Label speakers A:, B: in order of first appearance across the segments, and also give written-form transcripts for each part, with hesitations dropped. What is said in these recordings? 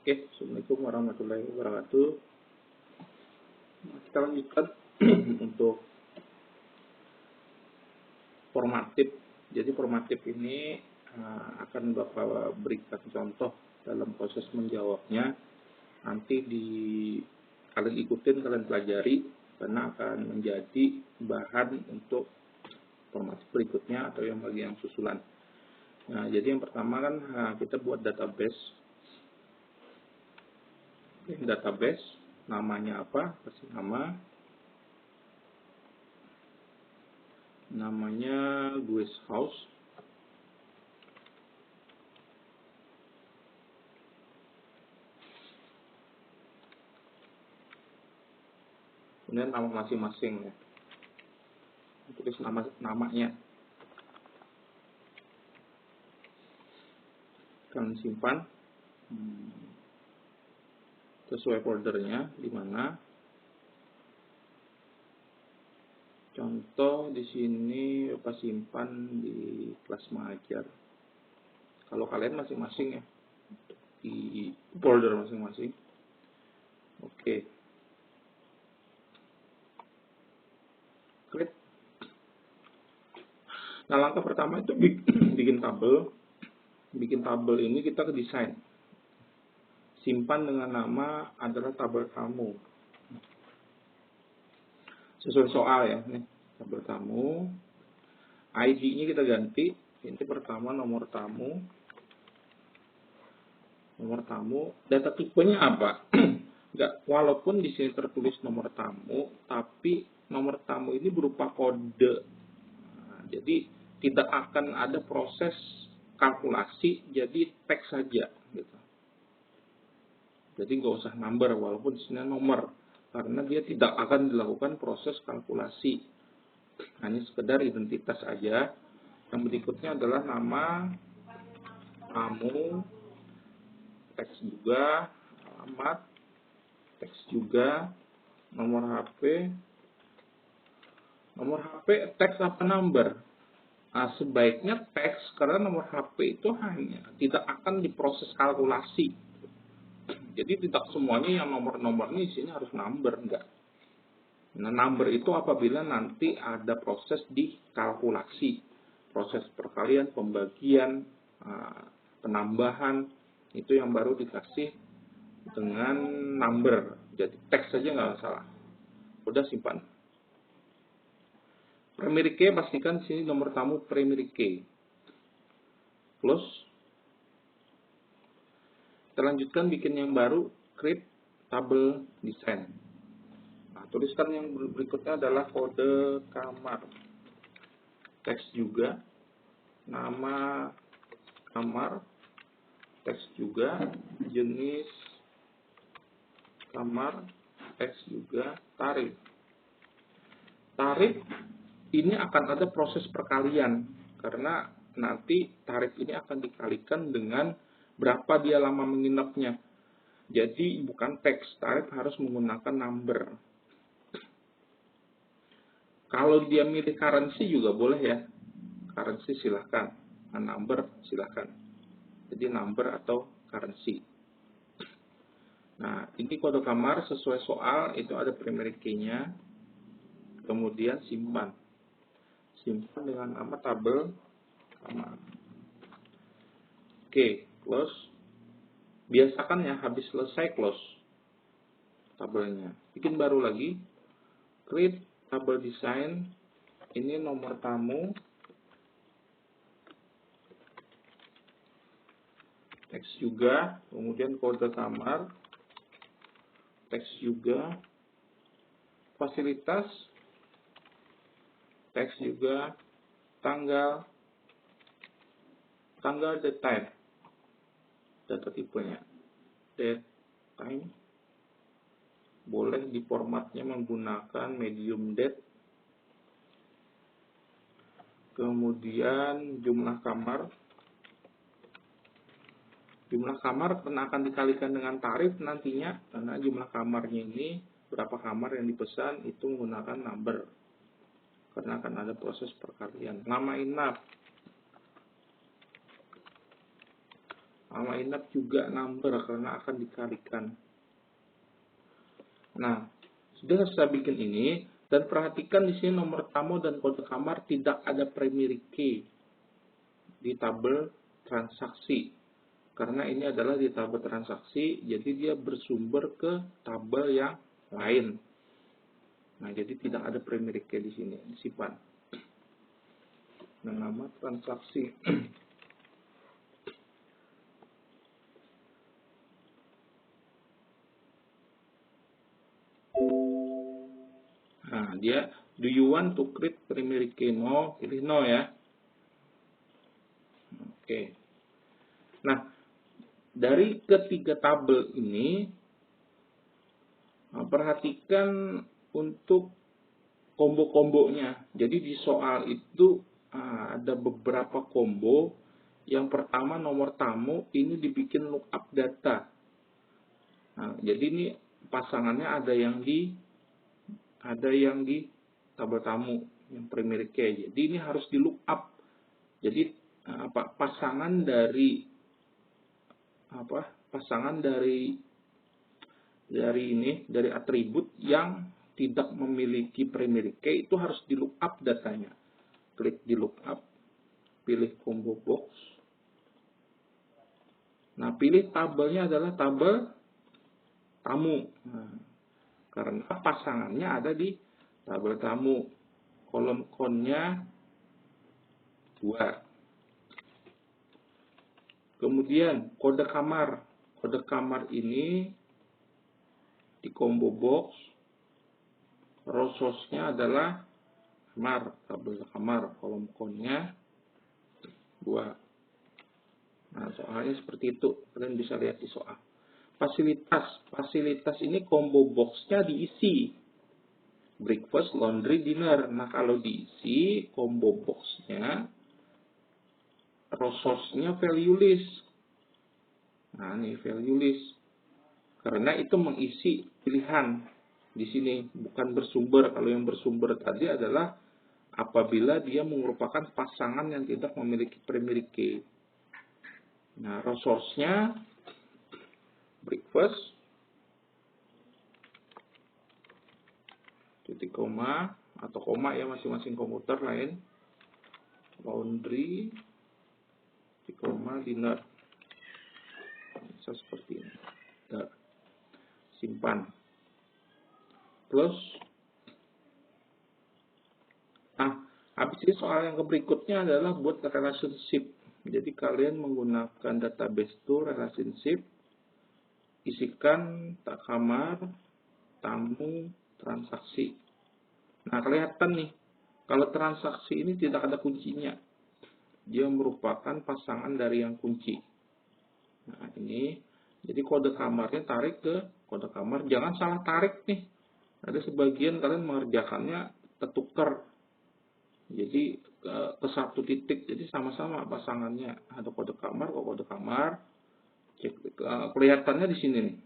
A: Oke, Assalamualaikum warahmatullahi wabarakatuh. Kita lanjutkan untuk formatif. Jadi formatif ini akan Bapak berikan contoh dalam proses menjawabnya. Nanti kalian ikutin, kalian pelajari, karena akan menjadi bahan untuk formatif berikutnya atau yang bagian susulan. Nah, jadi yang pertama kan kita buat database. Database namanya apa? Kasih namanya Guest House. Kemudian nama masing-masing ya. Tulis namanya. Kalian simpan sesuai foldernya di mana. Contoh di sini Bapak simpan di kelas mengajar. Kalau kalian masing-masing ya, di folder masing-masing. Oke. Klik. Nah, langkah pertama itu bikin tabel. Bikin tabel ini kita ke desain. Simpan dengan nama adalah tabel tamu. Sesuai soal ya, nih tabel tamu. ID-nya kita ganti. Ini pertama nomor tamu. Nomor tamu. Data tipenya apa? Enggak, walaupun di sini tertulis nomor tamu, tapi nomor tamu ini berupa kode. Nah, jadi tidak akan ada proses kalkulasi, jadi teks saja gitu. Jadi nggak usah number walaupun di sini nomor, karena dia tidak akan dilakukan proses kalkulasi, hanya sekedar identitas aja. Yang berikutnya adalah nama tamu, teks juga, alamat, teks juga, nomor HP, teks apa number. Nah, sebaiknya teks, karena nomor HP itu hanya tidak akan diproses kalkulasi. Jadi tidak semuanya yang nomor-nomor ini di sini harus number, enggak. Nah, number itu apabila nanti ada proses di kalkulasi, proses perkalian, pembagian, penambahan, itu yang baru dikasih dengan number. Jadi teks saja nggak masalah. Udah simpan. Primary key pastikan di sini nomor tamu primary key. Close. Kita lanjutkan bikin yang baru, create tabel design. Nah, tuliskan yang berikutnya adalah kode kamar. Teks juga, nama kamar, teks juga, jenis kamar, teks juga, tarif. Tarif ini akan ada proses perkalian, karena nanti tarif ini akan dikalikan dengan berapa dia lama menginapnya. Jadi bukan teks, tarif harus menggunakan number. Kalau dia milih currency juga boleh ya. Currency silahkan, number silahkan. Jadi number atau currency. Nah, ini kode kamar sesuai soal, itu ada primary key-nya. Kemudian simpan. Simpan dengan nama tabel kamar. Oke, close. Biasakan ya, habis selesai close tabelnya. Bikin baru lagi. Create tabel design. Ini nomor tamu. Teks juga. Kemudian kode kamar. Teks juga. Fasilitas. Teks juga. Tanggal date type. Data tipenya date time, boleh di formatnya menggunakan medium date. Kemudian jumlah kamar karena akan dikalikan dengan tarif nantinya, karena jumlah kamarnya ini berapa kamar yang dipesan itu menggunakan number, karena akan ada proses perkalian. Nama inap sama inap juga number karena akan dikalikan. Nah, sudah saya bikin ini, dan perhatikan di sini nomor tamu dan kode kamar tidak ada primary key di tabel transaksi. Karena ini adalah di tabel transaksi, jadi dia bersumber ke tabel yang lain. Nah, jadi tidak ada primary key di sini, disimpan. Nah, nama transaksi. Nah, dia do you want to create primary key? No, pilih no ya. Oke. Nah, dari ketiga tabel ini, perhatikan untuk combo-kombonya. Jadi di soal itu ada beberapa combo. Yang pertama nomor tamu ini dibikin lookup data. Nah, jadi ini pasangannya ada yang di tabel tamu yang primary key. Jadi ini harus di lookup. Jadi pasangan dari atribut yang tidak memiliki primary key itu harus di lookup datanya. Klik di lookup, pilih combo box. Nah, pilih tabelnya adalah tabel tamu. Nah, karena pasangannya ada di tabel tamu. Kolom count-nya 2. Kemudian kode kamar. Kode kamar ini di combo box, row source-nya adalah kamar, tabel kamar, kolom count-nya 2. Nah, soalnya seperti itu, kalian bisa lihat di soal. Fasilitas ini combo box-nya diisi. Breakfast, laundry, dinner. Nah, kalau diisi combo box-nya, row source-nya value list. Nah, ini value list. Karena itu mengisi pilihan di sini, bukan bersumber. Kalau yang bersumber tadi adalah apabila dia merupakan pasangan yang tidak memiliki primary key. Nah, row source-nya breakfast, titik koma atau koma ya, masing-masing komputer lain, laundry, titik koma, dinner. Bisa seperti ini. Simpan. Plus. Nah, habis ini soal yang berikutnya adalah buat relationship. Jadi kalian menggunakan database to relationship, isikan tak kamar, tamu, transaksi. Nah, kelihatan nih, kalau transaksi ini tidak ada kuncinya. Dia merupakan pasangan dari yang kunci. Nah, ini, jadi kode kamarnya tarik ke kode kamar. Jangan salah tarik nih. Ada sebagian kalian mengerjakannya tertukar. Jadi ke satu titik, jadi sama-sama pasangannya ada kode kamar, cek kelihatannya di sini nih.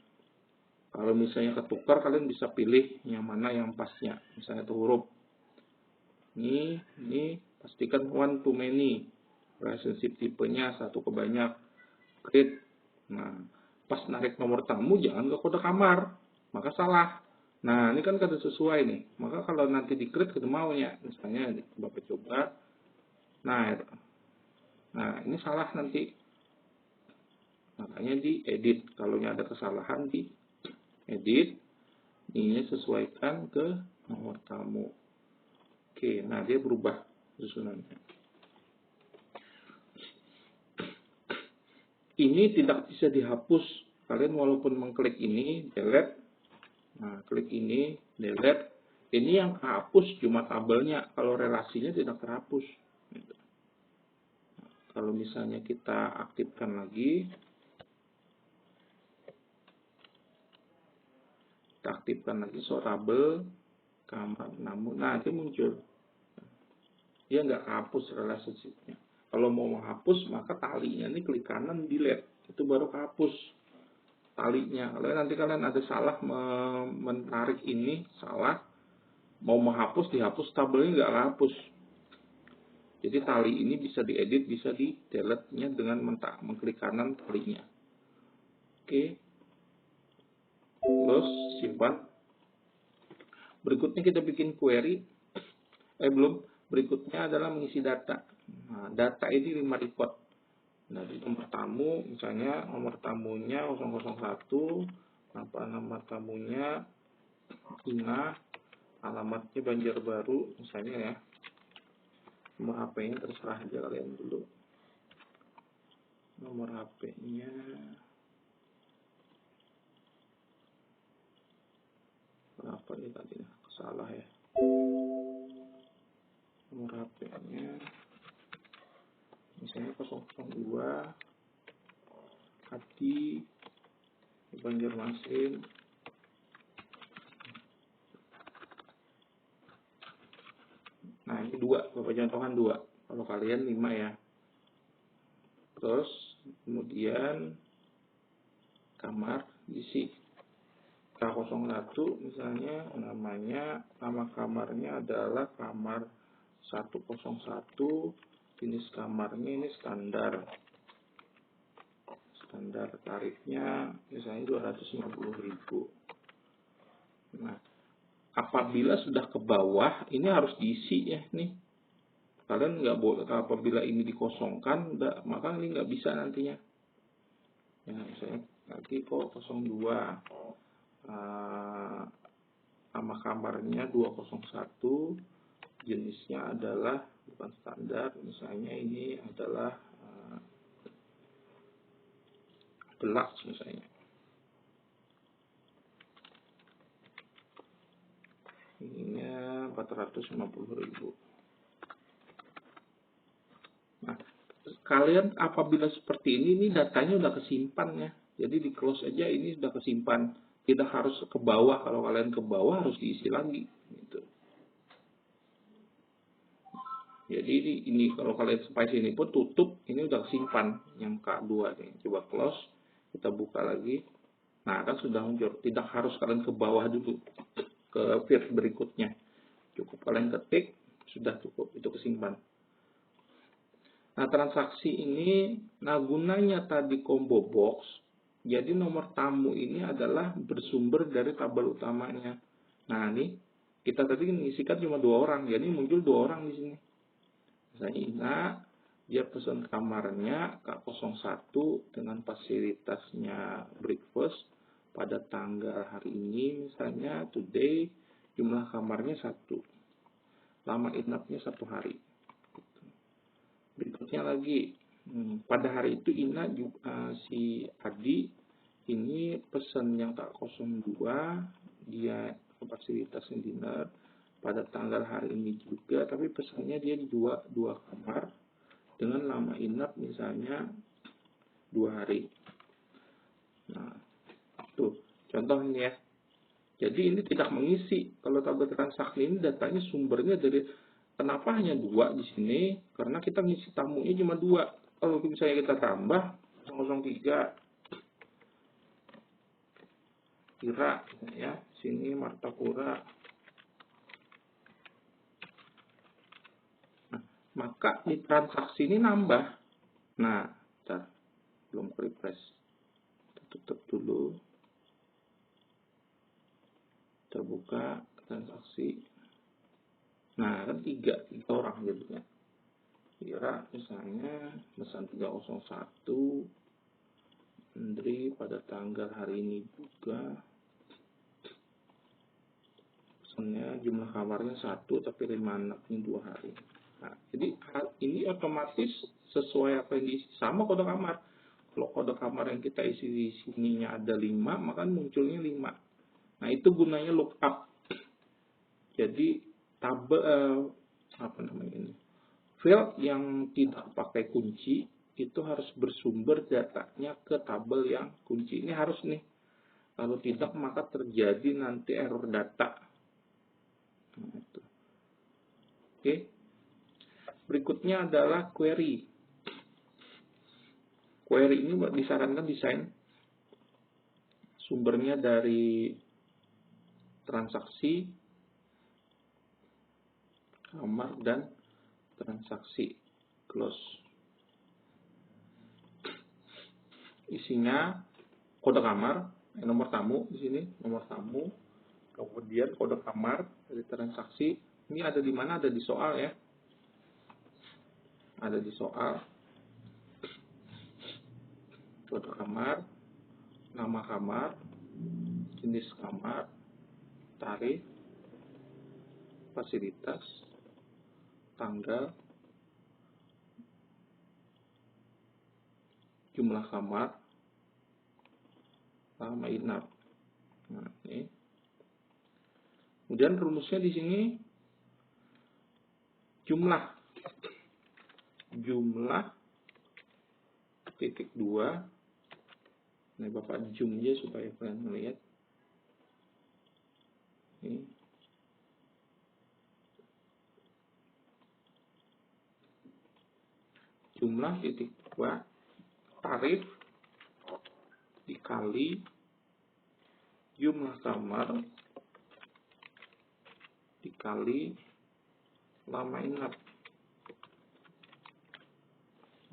A: Kalau misalnya ketukar, kalian bisa pilih yang mana yang pasnya, misalnya itu huruf. Ini pastikan one to many, relationship tipenya satu ke banyak, create. Nah, pas narik nomor tamu jangan ke kode kamar, maka salah. Nah, ini kan kada sesuai nih. Maka kalau nanti di-create kita maunya, misalnya Bapak coba. Nah, ini salah nanti. Makanya di-edit. Kalau ada kesalahan di-edit. Ini sesuaikan ke nomor tamu. Oke, nah dia berubah susunannya. Ini tidak bisa dihapus. Kalian walaupun mengklik ini, delete. Nah, klik ini, delete. Ini yang kehapus cuma tabelnya. Kalau relasinya tidak terhapus. Nah, kalau misalnya kita aktifkan lagi. Kita aktifkan lagi tabel, kamar, namun. Nah, itu muncul. Dia nggak kehapus relationship-nya. Kalau mau menghapus, maka talinya ini klik kanan, delete. Itu baru kehapus talinya. Kalau nanti kalian ada salah menarik ini, salah, mau menghapus, dihapus, tabelnya nggak hapus. Jadi tali ini bisa diedit, bisa di delete-nya dengan mengklik kanan talinya. Oke. Terus simpan. Berikutnya kita bikin query. Belum. Berikutnya adalah mengisi data. Nah, data ini 5 record. Nah, di nomor tamu, misalnya nomor tamunya 001, nama tamunya Ina, alamatnya Banjarbaru, misalnya ya. Nomor HP-nya terserah aja kalian dulu. Nomor HP-nya berapa nih tadi? Salah ya. Nomor HP-nya misalnya 002 Hati Banjarmasin. Nah, ini 2, Bapak contohkan 2. Kalau kalian 5 ya. Terus kemudian kamar isi K01 misalnya, nama kamarnya adalah kamar 101, jenis kamarnya ini standar tarifnya misalnya 250.000. Nah, apabila sudah ke bawah ini harus diisi ya nih. Kalian nggak boleh, apabila ini dikosongkan maka ini nggak bisa nantinya ya. Misalnya nanti kok 02, nama kamarnya 201, jenisnya adalah bukan standar, misalnya ini adalah deluxe misalnya. Ininya 450.000. Nah, kalian apabila seperti ini datanya udah kesimpan ya. Jadi di close aja, ini sudah kesimpan. Tidak harus ke bawah. Kalau kalian ke bawah harus diisi lagi. Gitu. Jadi ini kalau kalian sampai sini pun tutup, ini udah kesimpan yang K2 nih. Coba close, kita buka lagi. Nah, kan sudah muncul. Tidak harus kalian ke bawah dulu ke field berikutnya. Cukup kalian ketik, sudah cukup, itu kesimpan. Nah, transaksi ini, gunanya tadi combo box, jadi nomor tamu ini adalah bersumber dari tabel utamanya. Nah, ini kita tadi mengisikan cuma 2 orang, jadi muncul 2 orang di sini. Misalnya Ina, dia pesan kamarnya K01 dengan fasilitasnya breakfast pada tanggal hari ini, misalnya today, jumlah kamarnya 1, lama inapnya 1 hari. Berikutnya lagi, pada hari itu Ina juga, si Adi ini pesan yang K02, dia fasilitasnya dinner pada tanggal hari ini juga, tapi pesannya dia 2 kamar dengan lama inap misalnya 2 hari. Nah, tuh contohnya ya. Jadi ini tidak mengisi. Kalau tabel transaksi ini datanya sumbernya dari, kenapa hanya 2 di sini? Karena kita ngisi tamunya cuma 2. Kalau misalnya kita tambah 003 Kira ya, sini Martapura. Nah, maka di transaksi ini nambah. Nah, bentar, belum refresh. Kita tutup dulu. Kita buka transaksi. Nah, kan 3 orang jadinya. Kira misalnya pesan 301 Andri pada tanggal hari ini juga, pesannya jumlah kamarnya 1 tapi 5 anaknya 2 hari. Nah, jadi ini otomatis sesuai apa yang diisi, sama kode kamar. Kalau kode kamar yang kita isi di sininya ada 5, maka munculnya 5. Nah, itu gunanya lookup. Jadi tabel field yang tidak pakai kunci itu harus bersumber datanya ke tabel yang kunci. Ini harus nih. Kalau tidak maka terjadi nanti error data. Nah, itu. Oke. Berikutnya adalah query. Query ini disarankan desain sumbernya dari transaksi, kamar, dan transaksi, close. Isinya kode kamar, nomor tamu di sini, nomor tamu, kemudian kode kamar dari transaksi. Ini ada di mana? Ada di soal ya. Ada di soal. Kode kamar, nama kamar, jenis kamar, tarif, fasilitas, tanggal, jumlah kamar, lama inap. Nah, ini. Kemudian rumusnya di sini jumlah titik 2. Ini Bapak zoom aja supaya kalian melihat. Ini. Jumlah titik 2 tarif dikali jumlah kamar dikali lama inap.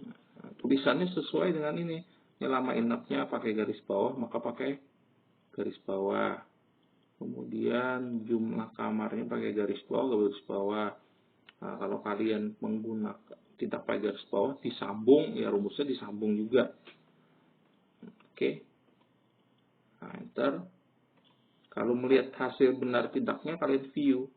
A: Nah, tulisannya sesuai dengan ini. Ini lama inapnya pakai garis bawah, maka pakai garis bawah. Kemudian jumlah kamarnya pakai garis bawah. Nah, kalau kalian menggunakan tidak pakai garis bawah, disambung, ya rumusnya disambung juga. Oke. Nah, enter. Kalau melihat hasil benar tidaknya, kalian view.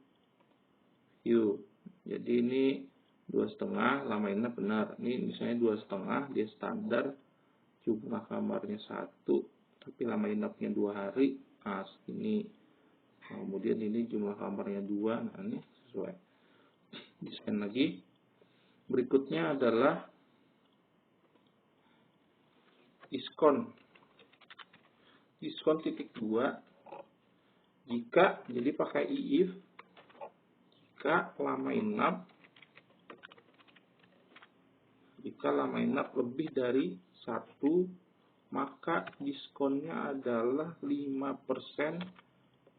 A: Jadi ini 2,5, lama inap benar. Ini misalnya 2,5, dia standar. Jumlah kamarnya 1, tapi lama inapnya 2 hari. Nah, ini. Kemudian ini jumlah kamarnya 2. Nah, ini sesuai. Desain lagi. Berikutnya adalah diskon. Diskon titik 2. Jika, jadi pakai if, jika lama inap lebih dari 1, maka diskonnya adalah 5%.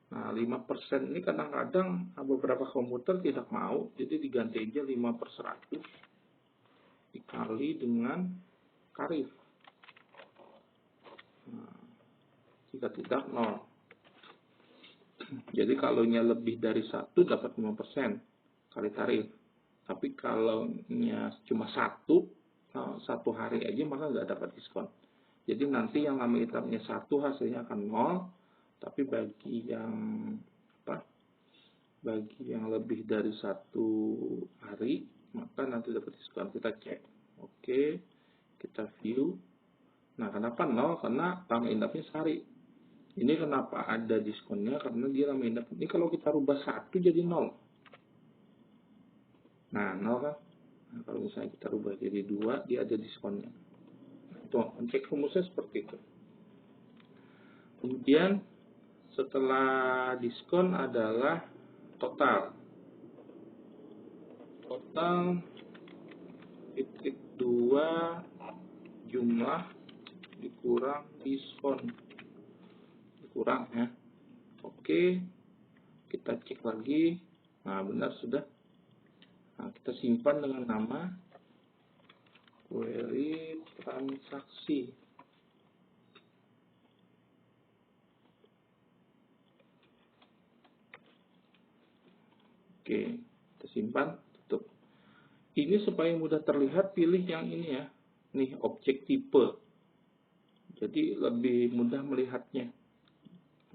A: Nah, 5% ini kadang-kadang beberapa komputer tidak mau, jadi diganti aja 5/100 dikali dengan tarif. Nah, jika tidak 0. Jadi kalau lebih dari 1 dapat 5% kali tarif. Tapi kalau cuma 1 hari aja maka nggak dapat diskon. Jadi nanti yang lama inapnya 1 hasilnya akan 0, tapi bagi yang lebih dari 1 hari maka nanti dapat diskon. Kita cek. Oke, kita view. Nah, kenapa 0? Karena lama inapnya sehari. Ini kenapa ada diskonnya? Karena dia lama inap. Ini kalau kita rubah 1 jadi 0. Nah, 0 kan? Nah, kalau misalnya kita rubah jadi 2, dia ada diskonnya. Tuh, cek rumusnya seperti itu. Kemudian setelah diskon adalah total. Total titik 2 jumlah dikurang diskon. Dikurang ya. Oke. Kita cek lagi. Nah, benar sudah. Nah, kita simpan dengan nama query transaksi. Oke, kita simpan, tutup. Ini supaya mudah terlihat, pilih yang ini ya. Nih, objek tipe. Jadi lebih mudah melihatnya.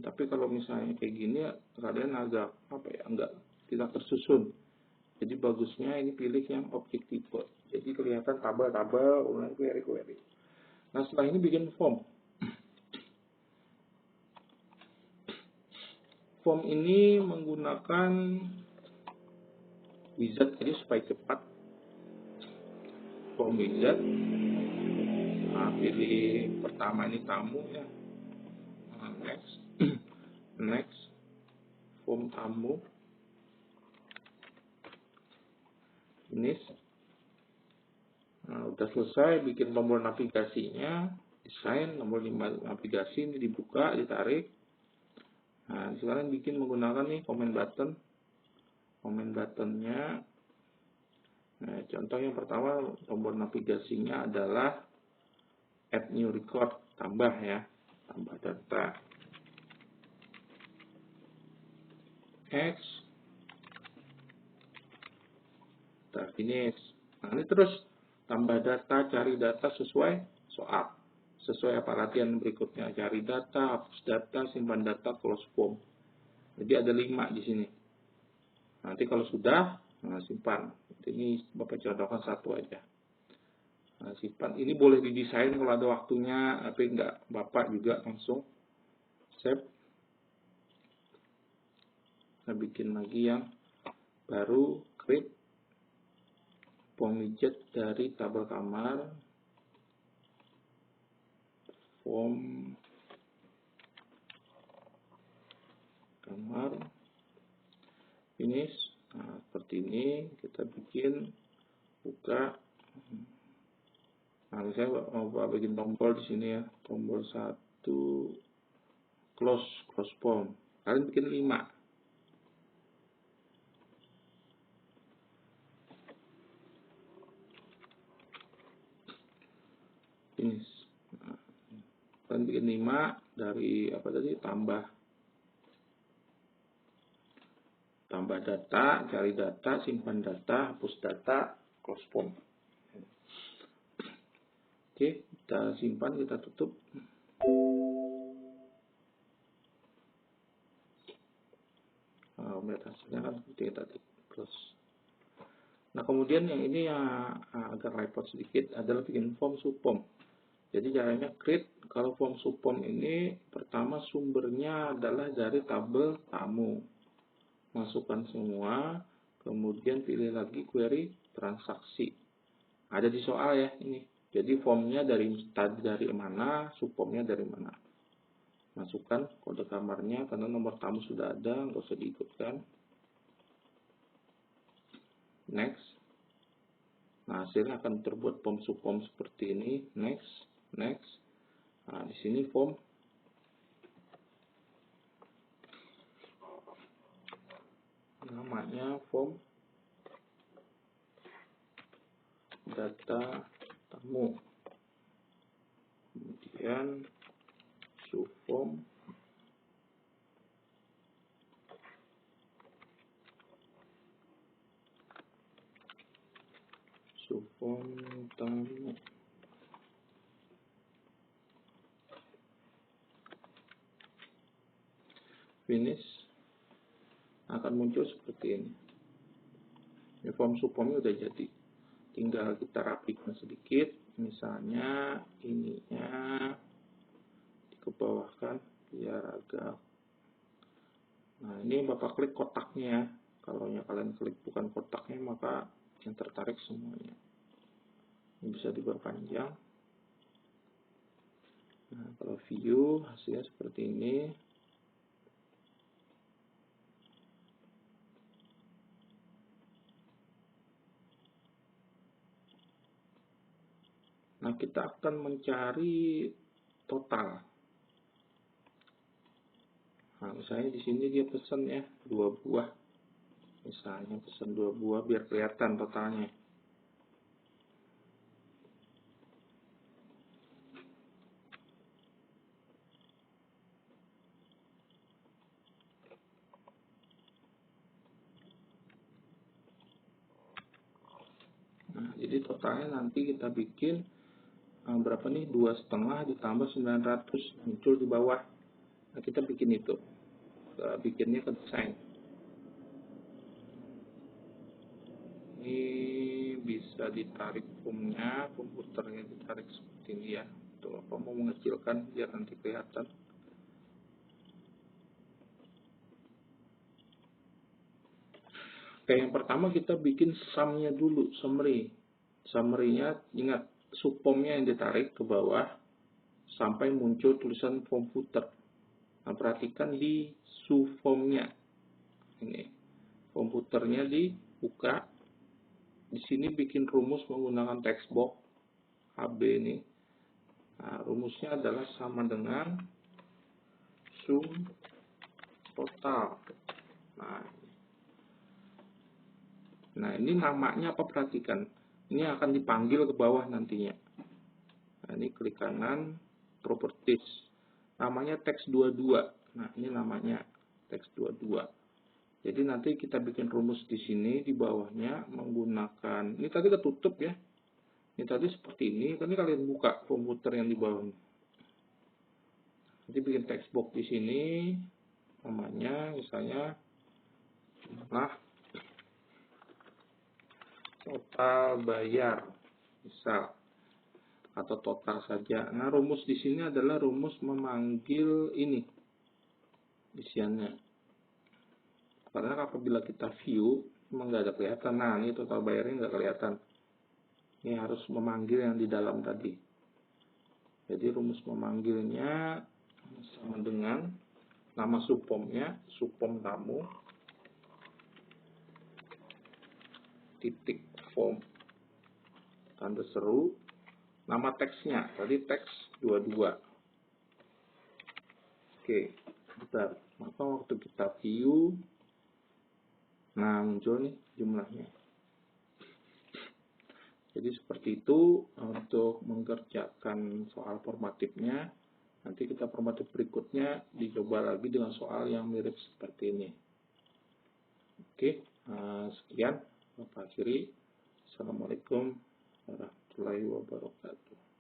A: Tapi kalau misalnya kayak gini ya, kalian agak tidak tersusun. Jadi bagusnya ini pilih yang objek tipe. Jadi kelihatan tabel-tabel, query. Nah, setelah ini bikin form. Form ini menggunakan wizard jadi supaya cepat. Form wizard. Nah, pilih pertama ini tamu ya. Nah, next. Form tamu. Finish. Nah, udah selesai bikin tombol navigasinya, desain nomor 5 navigasi ini dibuka, ditarik. Nah, sekarang bikin menggunakan nih comment button. Comment buttonnya Nah, contoh yang pertama, tombol navigasinya adalah add new record, tambah ya, tambah data. X, kita finish. Nah, ini terus tambah data, cari data sesuai soal. Sesuai apa latihan berikutnya, cari data, hapus data, simpan data, close form. Jadi ada 5 di sini. Nanti kalau sudah, simpan. Ini Bapak contohkan satu aja. Nah, simpan. Ini boleh didesain kalau ada waktunya, tapi enggak, Bapak juga langsung save. Saya bikin lagi yang baru, create form widget dari tabel kamar, form kamar, finish. Nah, seperti ini kita bikin, buka. Nah, saya mau bikin tombol di sini ya, tombol 1, close form. Kalian bikin 5. Finish. Nah, kalian bikin 5 dari apa tadi, tambah data, cari data, simpan data, hapus data, close form. Oke, kita simpan, kita tutup. Melihat hasilnya kan seperti tadi, close. Nah, kemudian yang ini yang agak repot sedikit adalah bikin form subform. Jadi caranya create, kalau form subform ini pertama sumbernya adalah dari tabel tamu. Masukkan semua, kemudian pilih lagi query transaksi. Ada di soal ya ini. Jadi formnya dari mana, subformnya dari mana. Masukkan kode kamarnya karena nomor tamu sudah ada, nggak usah diikutkan. Next. Nah, hasilnya akan terbuat form subform seperti ini. Next. Nah, di sini form. Namanya form data tamu. Kemudian subform tamu. Finish. Akan muncul seperti ini. Ini form subformnya udah jadi. Tinggal kita rapikan sedikit. Misalnya ininya dikebawahkan biar agak. Nah, ini Bapak klik kotaknya ya. Kalau kalian klik bukan kotaknya, maka yang tertarik semuanya. Ini bisa diperpanjang. Nah, kalau view hasilnya seperti ini. Nah, kita akan mencari total. Nah, misalnya di sini dia pesan ya 2 buah. Misalnya pesan 2 buah biar kelihatan totalnya. Nah, jadi totalnya nanti kita bikin berapa nih, 2,5 ditambah 900 muncul di bawah. Nah, kita bikin itu, bikinnya ke desain. Ini bisa ditarik formnya, komputernya ditarik seperti ini ya. Tuh, apa mau mengecilkan biar nanti kelihatan. Oke, yang pertama kita bikin sumnya dulu, summary. Summary-nya ingat subformnya yang ditarik ke bawah sampai muncul tulisan form footer. Nah, perhatikan di subformnya. Ini form footernya dibuka. Di sini bikin rumus menggunakan text box HB ini. Nah, rumusnya adalah sama dengan sum total. Nah, ini namanya apa, perhatikan. Ini akan dipanggil ke bawah nantinya. Nah, ini klik kanan, properties. Namanya teks 22. Nah, ini namanya teks 22. Jadi nanti kita bikin rumus di sini di bawahnya menggunakan, ini tadi ketutup ya. Ini tadi seperti ini, tadi kalian buka komputer yang di bawahnya. Nanti bikin text box di sini, namanya misalnya total bayar, misal, atau total saja. Nah, rumus di sini adalah rumus memanggil ini isiannya. Karena apabila kita view, memang nggak ada kelihatan. Nah, ini total bayarnya nggak kelihatan. Ini harus memanggil yang di dalam tadi. Jadi rumus memanggilnya sama dengan nama supomnya, supom tamu, titik form, tanda seru, nama teksnya, tadi teks 22. Oke, bentar. Maka waktu kita view, nah muncul nih jumlahnya. Jadi seperti itu untuk mengerjakan soal formatifnya. Nanti kita formatif berikutnya dicoba lagi dengan soal yang mirip seperti ini. Oke, sekian. Bapak akhiri. Assalamualaikum warahmatullahi wabarakatuh.